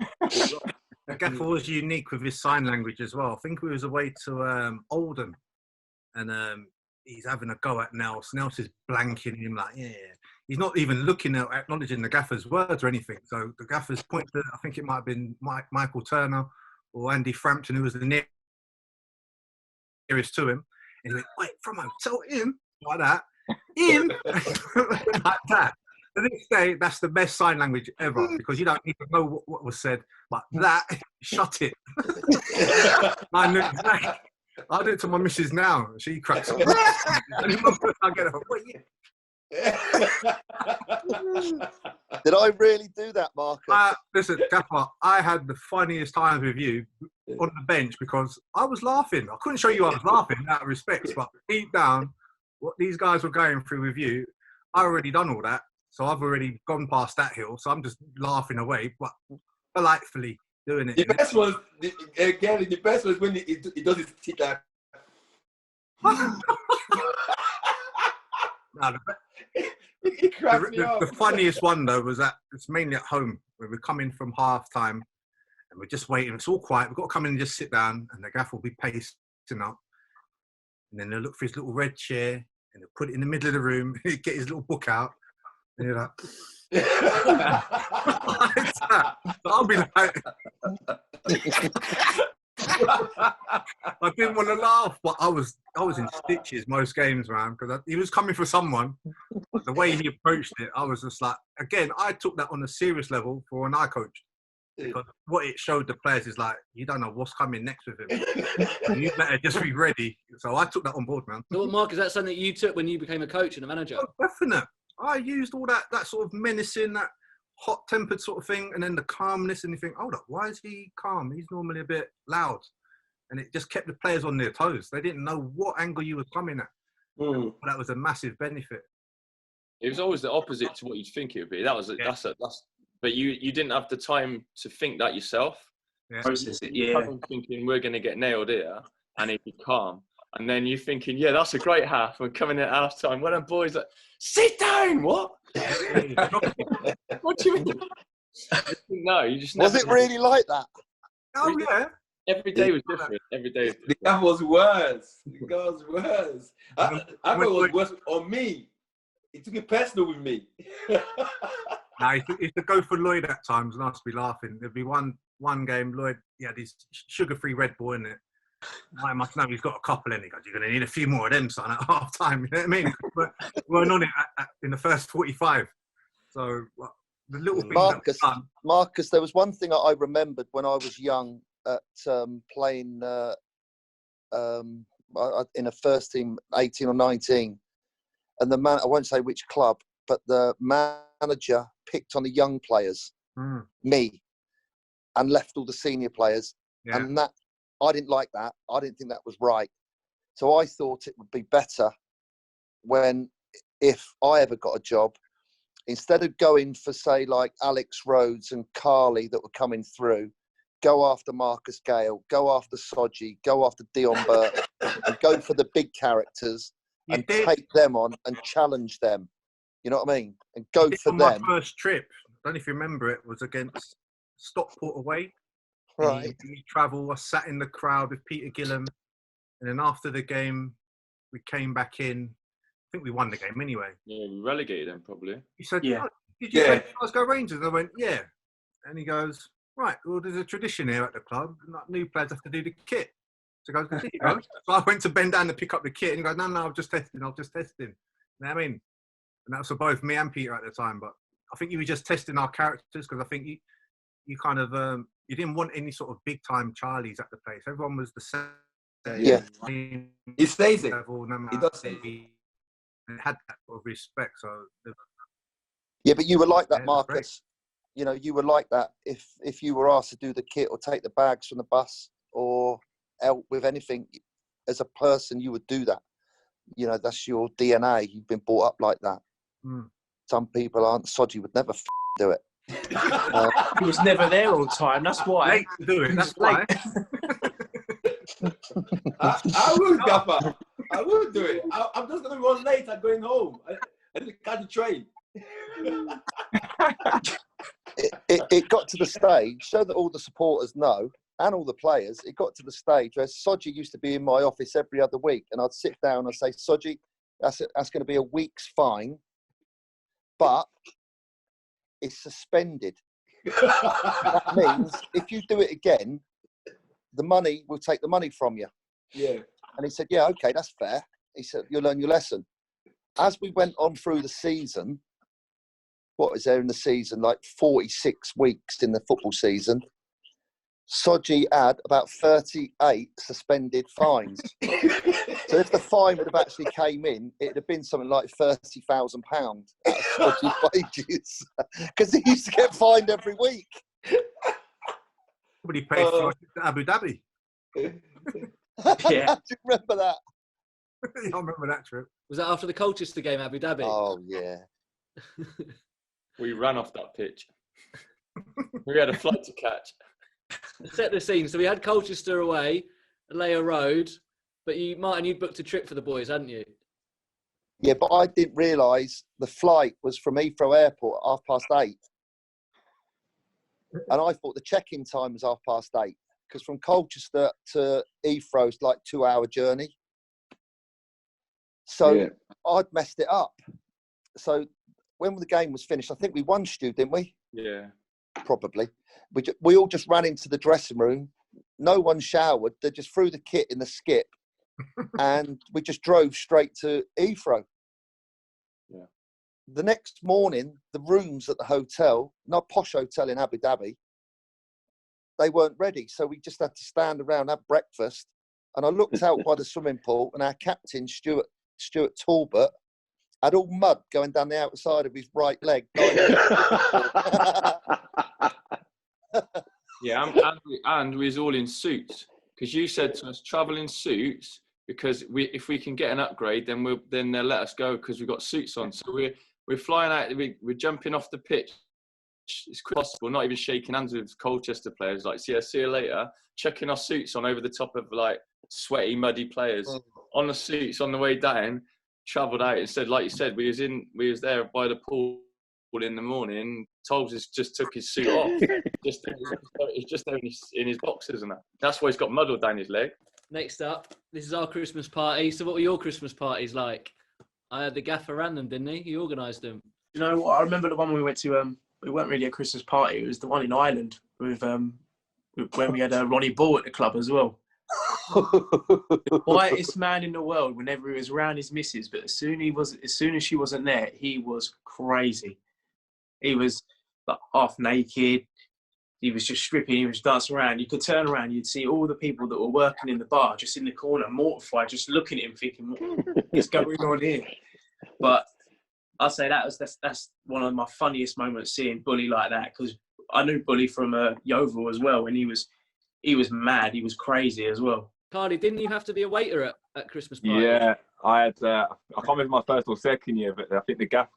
The gaffer was unique with his sign language as well. I think we was away to Oldham, and he's having a go at Nels. Nels is blanking him like, yeah. He's not even looking at acknowledging the gaffer's words or anything. So the gaffer's pointed to, I think it might have been Michael Turner or Andy Frampton, who was the nearest to him. And he went, "Wait, Framo, tell him," like that. Him? Like that. The next day, that's the best sign language ever, because you don't even know what was said. But that, shut it. I knew exactly. I do it to my missus now. She cracks up. I get her. What, Did I really do that, Marcus? Listen, Gaffer, I had the funniest times with you on the bench because I was laughing. I couldn't show you I was laughing out of respect, but deep down, what these guys were going through with you, I already done all that. So I've already gone past that hill. So I'm just laughing away, but politely doing it. The best was, again, the best was when he does his tea time. No, the funniest one though was that it's mainly at home where we're coming from half time and we're just waiting. It's all quiet. We've got to come in and just sit down, and the gaffer will be pacing up, and then they'll look for his little red chair and they'll put it in the middle of the room. He'll get his little book out, and you're like, I'll be like, I didn't want to laugh, but I was in stitches most games, man, because he was coming for someone. But the way he approached it, I was just like, again, I took that on a serious level for when I coached. Because what it showed the players is like, you don't know what's coming next with him. So you better just be ready. So I took that on board, man. So, Mark, is that something you took when you became a coach and a manager? Oh, definite. I used all that sort of menacing, that hot-tempered sort of thing, and then the calmness, and you think, hold up, why is he calm? He's normally a bit loud. And it just kept the players on their toes. They didn't know what angle you were coming at. Mm. That was a massive benefit. It was always the opposite to what you'd think it would be. But you didn't have the time to think that yourself. Yeah. Process it, You yeah. come in thinking we're going to get nailed here, and it'd be calm. And then you're thinking, yeah, that's a great half. We're coming at half time. When them boys like, sit down. What? What do you mean? No, you just. Was never it really like that? Oh, yeah. Every day was different. Every day. Was The different. guy was worse. The guy was worse. I thought it was worse on me. He took it personal with me. Nah, he used to go for Lloyd at times, and I'd be laughing. There'd be one game, Lloyd, he had his sugar-free Red Bull in it. I must know he's got a couple in. He goes, you're going to need a few more of them, son, at half time. You know what I mean? But we weren't on it in the first 45. So the little things Marcus, there was one thing I remembered when I was young at playing in a first team, 18 or 19. And the man, I won't say which club, but the manager picked on the young players, me, and left all the senior players. Yeah. And that, I didn't like that. I didn't think that was right. So I thought it would be better if I ever got a job, instead of going for, say, like Alex Rhodes and Karleigh that were coming through, go after Marcus Gale, go after Sodje, go after Dion Burt, and go for the big characters and take them on and challenge them. You know what I mean? And go for them. My first trip, I don't know if you remember it, was against Stockport away. Right. We travel. I sat in the crowd with Peter Gillam, and then after the game, we came back in. I think we won the game anyway. Yeah, we relegated them probably. He said, Yeah. oh, did you say Glasgow Rangers? And I went, yeah. And he goes, right, well, there's a tradition here at the club. Like, new players have to do the kit. So he goes, here you go. So I went to bend down to pick up the kit, and he goes, no, I'm just testing. You know what I mean? And that was for both me and Peter at the time. But I think you were just testing our characters, because I think you kind of, you didn't want any sort of big-time Charlies at the place. Everyone was the same. Yeah. He says it. Level, no He does say it. And had that sort of respect. So Yeah, but you were like that, Yeah, Marcus. You know, you were like that. If you were asked to do the kit or take the bags from the bus or help with anything, as a person, you would do that. You know, that's your DNA. You've been brought up like that. Some people aren't. Sodje would never do it. He was never there on time. That's why. late to do it. That's why. I will, Gaffer. I will do it. I'm just going to run late. I'm going home. I need to catch the train. It got to the stage, so that all the supporters know, and all the players, it got to the stage where Sodje used to be in my office every other week, and I'd sit down and say, Sodje, that's going to be a week's fine, but it's suspended. That means if you do it again, we'll take the money from you. Yeah. And he said, yeah, okay, that's fair. He said, you'll learn your lesson. As we went on through the season, what was there in the season? Like 46 weeks in the football season. Sodje had about 38 suspended fines. So if the fine would have actually came in, it'd have been something like £30,000 out of Sodje's wages. Because he used to get fined every week. Somebody paid for it to Abu Dhabi. Yeah. Do you remember that? I remember that trip. Was that after the Colchester game, Abu Dhabi? Oh, yeah. We ran off that pitch. We had a flight to catch. Set the scene. So we had Colchester away, Leia Road, but Martin, you'd booked a trip for the boys, hadn't you? Yeah, but I didn't realise the flight was from Heathrow Airport at 8:30. And I thought the check-in time was 8:30, because from Colchester to Heathrow is like a 2-hour journey. So I'd messed it up. So when the game was finished, I think we won, Stu, didn't we? Yeah. probably. We all just ran into the dressing room. No one showered. They just threw the kit in the skip, and we just drove straight to Heathrow. Yeah. The next morning, the rooms at the hotel, not posh hotel in Abu Dhabi, they weren't ready. So we just had to stand around, have breakfast. And I looked out by the swimming pool, and our captain, Stuart Talbot, had all mud going down the outside of his right leg. Yeah, and we was all in suits, because you said to us, travel in suits, because if we can get an upgrade, then they'll let us go because we've got suits on. So we're flying out, we're jumping off the pitch as quick as possible, not even shaking hands with Colchester players, like, see you later, chucking our suits on over the top of like sweaty, muddy players on the suits on the way down, travelled out instead. Like you said, we was there by the pool in the morning. Tolbs just took his suit off. He's just there in his boxers and that. That's why he's got mud all down his leg. Next up, this is our Christmas party. So what were your Christmas parties like? I had the gaffer ran them, didn't he? He organised them. You know what? I remember the one we went to. We weren't really a Christmas party. It was the one in Ireland with when we had Ronnie Ball at the club as well. The quietest man in the world whenever he was around his missus, but as soon as she wasn't there, he was crazy. He was like half naked. He was just stripping. He was dancing around. You could turn around, you'd see all the people that were working in the bar just in the corner, mortified, just looking at him, thinking, "What is going on here?" But I'll say that's one of my funniest moments, seeing Bully like that, because I knew Bully from Yeovil as well, and he was mad. He was crazy as well. Karleigh, didn't you have to be a waiter at Christmas parties? Yeah, I had. I can't remember my first or second year, but I think the gaffer.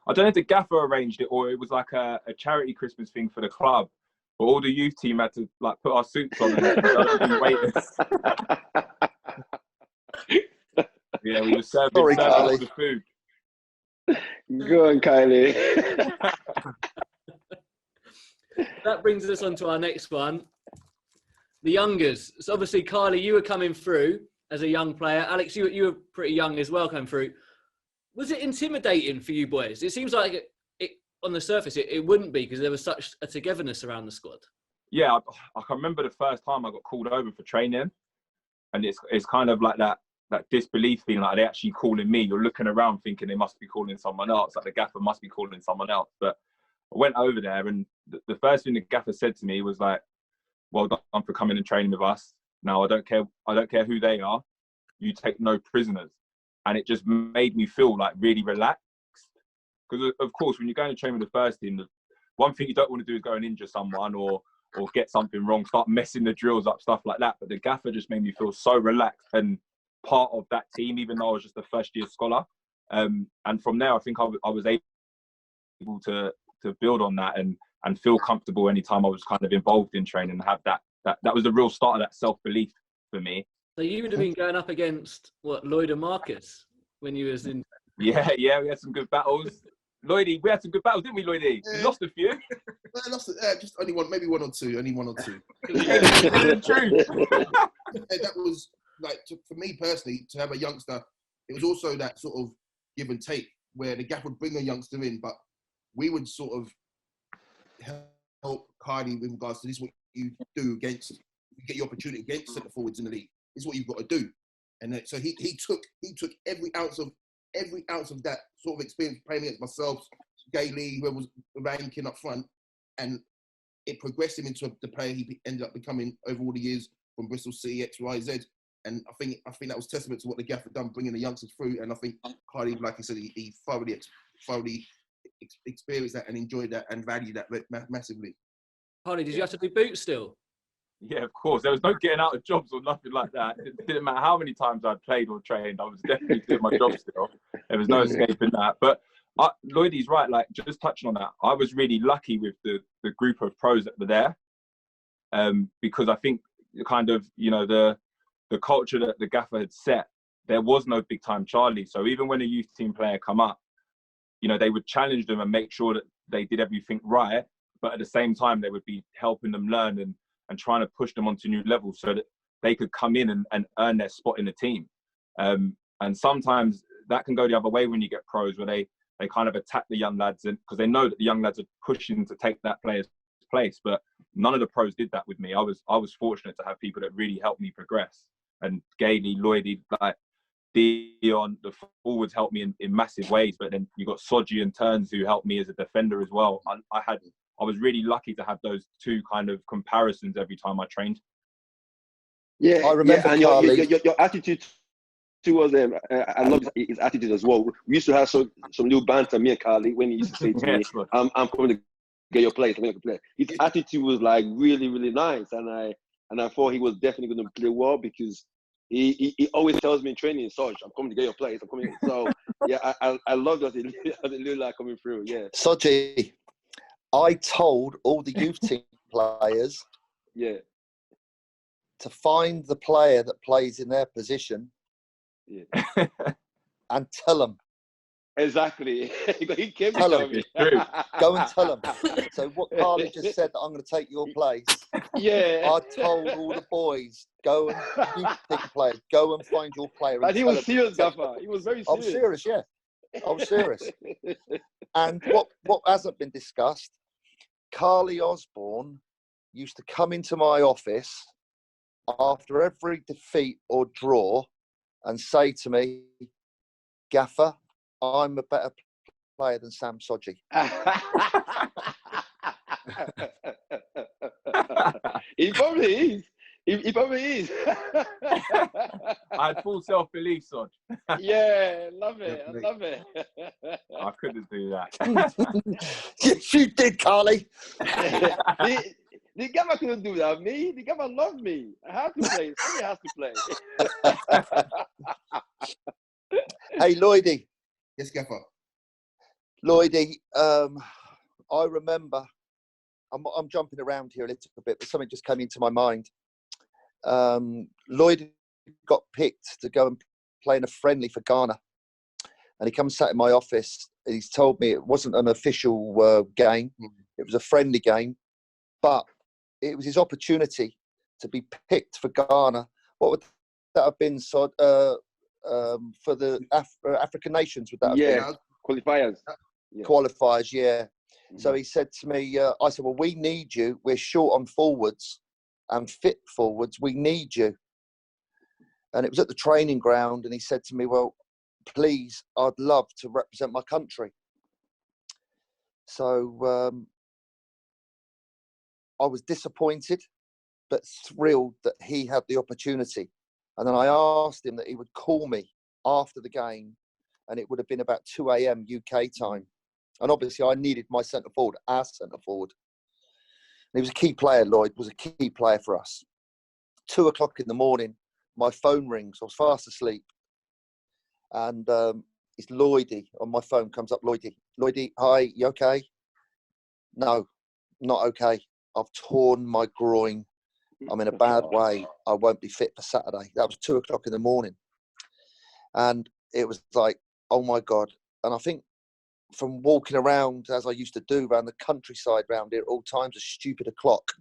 I don't know if the gaffer arranged it or it was like a charity Christmas thing for the club. But all the youth team had to like put our suits on and be waiters. Yeah, we were serving all the food. Go on, Karleigh. That brings us on to our next one. The youngers. So obviously, Karleigh, you were coming through as a young player. Alex, you were pretty young as well coming through. Was it intimidating for you boys? It seems like it on the surface, it wouldn't be, because there was such a togetherness around the squad. Yeah, I can remember the first time I got called over for training, and it's kind of like that disbelief feeling, like they're actually calling me. You're looking around thinking they must be calling someone else, like the gaffer must be calling someone else. But I went over there, and the first thing the gaffer said to me was like, "Well done for coming and training with us. Now I don't care who they are. You take no prisoners." And it just made me feel like really relaxed. Because of course, when you're going to train with the first team, the one thing you don't want to do is go and injure someone or get something wrong, start messing the drills up, stuff like that. But the gaffer just made me feel so relaxed and part of that team, even though I was just a first year scholar. And from there, I think I was able to build on that and feel comfortable anytime I was kind of involved in training, and have that was the real start of that self-belief for me. So you would have been going up against Lloyd and Marcus when you was in. Yeah, we had some good battles. Lloydie, we had some good battles, didn't we, Lloydie? Yeah. We lost a few. I lost just only one, maybe one or two. Only one or two. That was like for me personally, to have a youngster. It was also that sort of give and take where the gaffer would bring a youngster in, but we would sort of help Karleigh with regards to this: what you do against, you get your opportunity against centre forwards in the league. This is what you've got to do. And so he took every ounce of that sort of experience playing against myself, Gailey, who was ranking up front, and it progressed him into the player he ended up becoming over all the years from Bristol City, X, Y, Z. And I think that was testament to what the gaffer done, bringing the youngsters through. And I think Karleigh, like I said, he thoroughly experienced that and enjoyed that and valued that massively. Karleigh, did you have to do boots still? Yeah, of course. There was no getting out of jobs or nothing like that. It didn't matter how many times I played or trained. I was definitely doing my job still. There was no escaping that. But Lloydie's right. Like, just touching on that, I was really lucky with the group of pros that were there, because I think kind of, the culture that the gaffer had set, there was no big time Charlie. So even when a youth team player come up, they would challenge them and make sure that they did everything right. But at the same time, they would be helping them learn and trying to push them onto new levels so that they could come in and earn their spot in the team. And sometimes that can go the other way when you get pros, where they kind of attack the young lads, and because they know that the young lads are pushing to take that player's place. But none of the pros did that with me. I was fortunate to have people that really helped me progress. And Karleigh, Lloyd, like Dion, the forwards helped me in massive ways. But then you got Sodje and Turns who helped me as a defender as well. I was really lucky to have those two kind of comparisons every time I trained. Yeah, I remember and your attitude towards them, I love his attitude as well. We used to have some little banter, me and Karleigh, when he used to say to me, I'm coming to get your place, I'm going to play. His attitude was like really, really nice, and I thought he was definitely going to play well, because he always tells me in training, Sodje, I'm coming to get your place, I'm coming. So yeah, I love that the little lad coming through. Yeah, Sodje, I told all the youth team players, yeah, to find the player that plays in their position, yeah, and tell them. exactly. He came to Tell tell them. me. Go and tell them. So what Karleigh just said, that I'm going to take your place. Yeah. I told all the boys, go and youth team players, go and find your player. But he was serious, Gaffer. He was very serious. I was serious, yeah. I was serious. And what hasn't been discussed, Karleigh Osborne used to come into my office after every defeat or draw and say to me, Gaffer, I'm a better player than Sam Sodje. He probably is. He probably is. I had full self-belief, Sodje. Yeah, love it. I love it. I couldn't do that. Yes, you did, Karleigh. The Gaffer couldn't do that. Me, the Gaffer loved me. I have to play. Somebody has to play. Hey, Lloydie. Yes, Gaffer. Lloydie, I remember, I'm jumping around here a little bit, but something just came into my mind. Lloyd got picked to go and play in a friendly for Ghana. And he comes sat in my office and he's told me it wasn't an official game. It was a friendly game, but it was his opportunity to be picked for Ghana. What would that have been, Sod, for the African nations? Would that have been? Qualifiers. Yeah. Qualifiers, yeah. So he said to me, I said, well, we need you. We're short on forwards and fit forwards. We need you. And it was at the training ground. And he said to me, well, please, I'd love to represent my country. So I was disappointed, but thrilled that he had the opportunity. And then I asked him that he would call me after the game, and it would have been about 2 a.m. UK time. And obviously I needed my centre forward, our centre forward. And he was a key player, Lloyd was a key player for us. 2 o'clock in the morning, my phone rings. I was fast asleep. And it's Lloydie on my phone, comes up, Lloydie. Lloydie, hi, you okay? No, not okay. I've torn my groin. I'm in a bad way. I won't be fit for Saturday. That was 2 o'clock in the morning. And it was like, oh my God. And I think from walking around, as I used to do, around the countryside around here at all times, a stupid o'clock,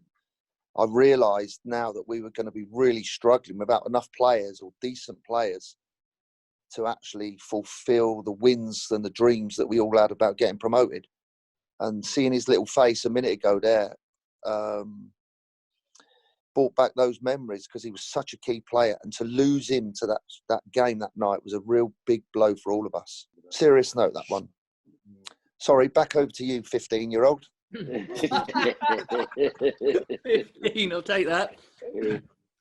I realised now that we were going to be really struggling without enough players or decent players to actually fulfil the wins and the dreams that we all had about getting promoted. And seeing his little face a minute ago there brought back those memories, because he was such a key player. And to lose him to that game that night was a real big blow for all of us. Serious note, that one. Sorry, back over to you, 15-year-old. 15, I'll take that.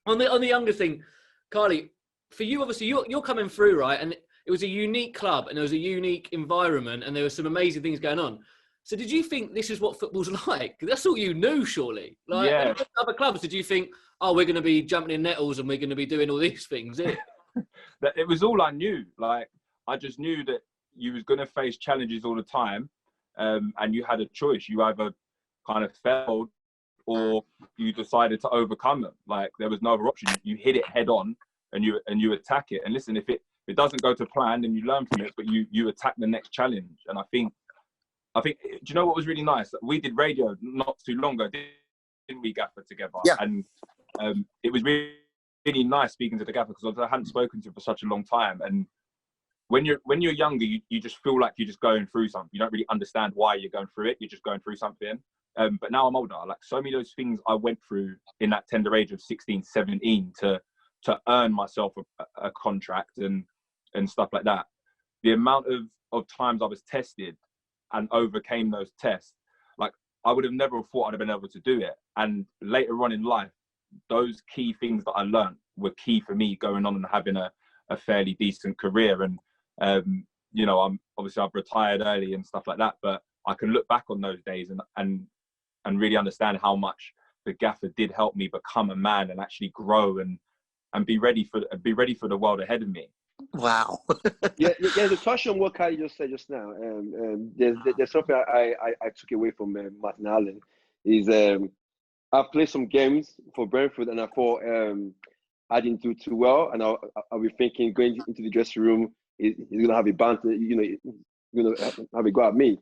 On the younger thing, Karleigh, for you, obviously, you're coming through, right? And it was a unique club, and there was a unique environment, and there were some amazing things going on. So did you think this is what football's like? That's all you knew, surely. Like, yeah. Other clubs, did you think, oh, we're going to be jumping in nettles and we're going to be doing all these things? It was all I knew. Like, I just knew that you was going to face challenges all the time, and you had a choice. You either kind of failed or you decided to overcome them. Like, there was no other option. You hit it head on and you attack it. And listen, if it doesn't go to plan, then you learn from it, but you attack the next challenge. And I think, do you know what was really nice? We did radio not too long ago, didn't we, Gaffer, together? Yeah. And it was really, really nice speaking to the Gaffer, because I hadn't spoken to him for such a long time. And when you're younger, you just feel like you're just going through something. You don't really understand why you're going through it. You're just going through something. But now I'm older. Like so many of those things I went through in that tender age of 16, 17 to earn myself a contract and stuff like that. The amount of times I was tested and overcame those tests, like I would have never thought I'd have been able to do it. And later on in life, those key things that I learned were key for me going on and having a fairly decent career. And you know, I've retired early and stuff like that, but I can look back on those days and really understand how much the gaffer did help me become a man and actually grow and be ready for the world ahead of me. Wow. yeah, to touch on what Karleigh just said just now, there's something I took away from Martin Allen is I played some games for Brentford and I thought I didn't do too well, and I'll be thinking going into the dressing room, he's gonna have a banter, you know, have a go at me.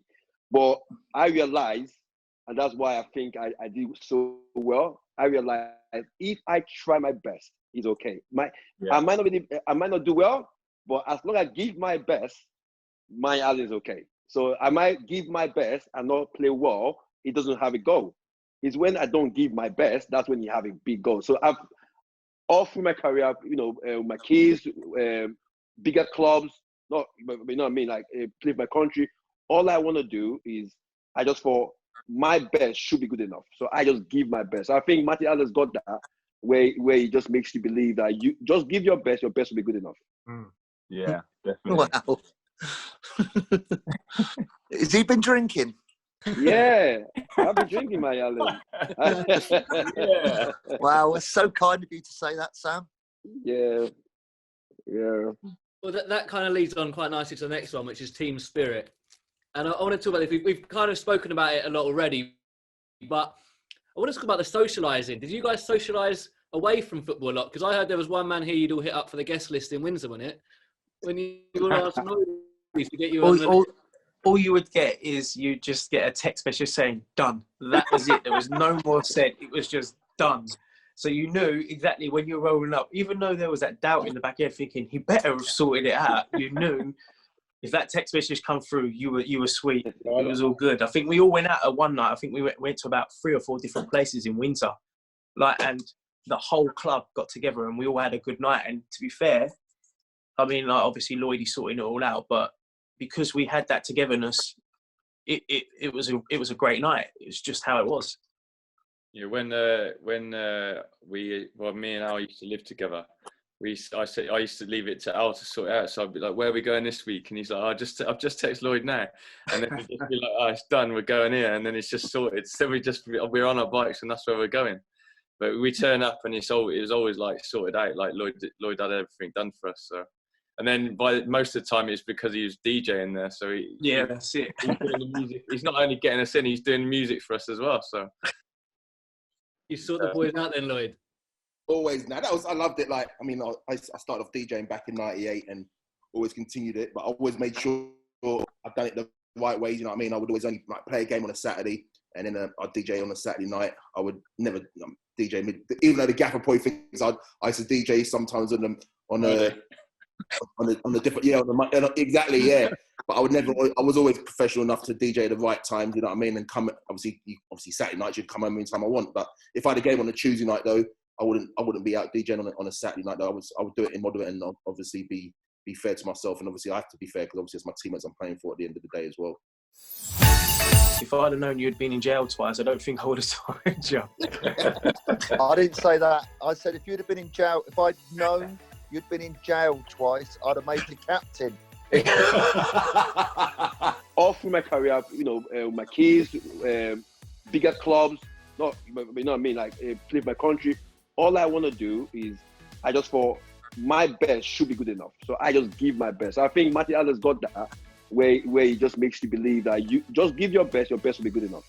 But I realized, and that's why I think I did so well. I realized if I try my best, it's okay. I might not do well, but as long as I give my best, my Allen is okay. So I might give my best and not play well. It doesn't have a goal. It's when I don't give my best, that's when you have a big goal. So I've all through my career, you know, my kids, bigger clubs, you know what I mean, like play for my country. All I want to do is I just thought my best should be good enough. So I just give my best. I think Martin Allen's got that where he just makes you believe that you just give your best will be good enough. Yeah, definitely. Wow. Has he been drinking? Yeah, I've been drinking, my Allen. Yeah. Wow, it's so kind of you to say that, Sam. Yeah. Well, that kind of leads on quite nicely to the next one, which is team spirit. And I want to talk about this. We've kind of spoken about it a lot already, but I want to talk about the socialising. Did you guys socialise away from football a lot? Because I heard there was one man here you'd all hit up for the guest list in Windsor, wasn't it? When you were asked to get you on all you would get is you just get a text message saying, done. That was it. There was no more said. It was just done. So you knew exactly when you were rolling up, even though there was that doubt in the back of your head thinking, he better have sorted it out. You knew if that text message come through, you were sweet. It was all good. I think we all went out at one night. I think we went to about 3 or 4 different places in Windsor. And the whole club got together and we all had a good night. And to be fair, I mean, like, obviously Lloyd is sorting it all out, but because we had that togetherness, it was a great night. It was just how it was. Yeah, when me and Al used to live together, I used to leave it to Al to sort it out. So I'd be like, "Where are we going this week?" And he's like, "I've just texted Lloyd now," and then he'd just be like, "Oh, it's done. We're going here," and then it's just sorted. So we're on our bikes and that's where we're going. But we turn up and it was always like sorted out. Like Lloyd had everything done for us. So. And then by most of the time, it's because he was DJing there. So that's it. He's doing the music. He's not only getting us in, he's doing music for us as well. So you sort the boys out then, Lloyd? Always. Now I loved it. Like, I mean, I started off DJing back in '98 and always continued it, but I always made sure I've done it the right way. You know what I mean? I would always only play a game on a Saturday, and then I'd DJ on a Saturday night. I would never DJ even though the gaffer probably thinks I used to DJ sometimes on the different, exactly, yeah. But I was always professional enough to DJ at the right time, you know what I mean? And come, obviously Saturday night, you'd come home anytime I want. But if I had a game on a Tuesday night though, I wouldn't be out DJing on a Saturday night though. I would do it in moderate and obviously be fair to myself. And obviously I have to be fair because obviously it's my teammates I'm playing for at the end of the day as well. If I'd have known you'd been in jail twice, I don't think I would have signed you. I didn't say that. I said if you'd have been in jail, if I'd known you'd been in jail twice, I'd have made you captain. All through my career, you know, my kids, bigger clubs, you know what I mean, like play for my country. All I want to do is I just thought my best should be good enough. So I just give my best. I think Martin Allen's got that where he just makes you believe that you just give your best will be good enough.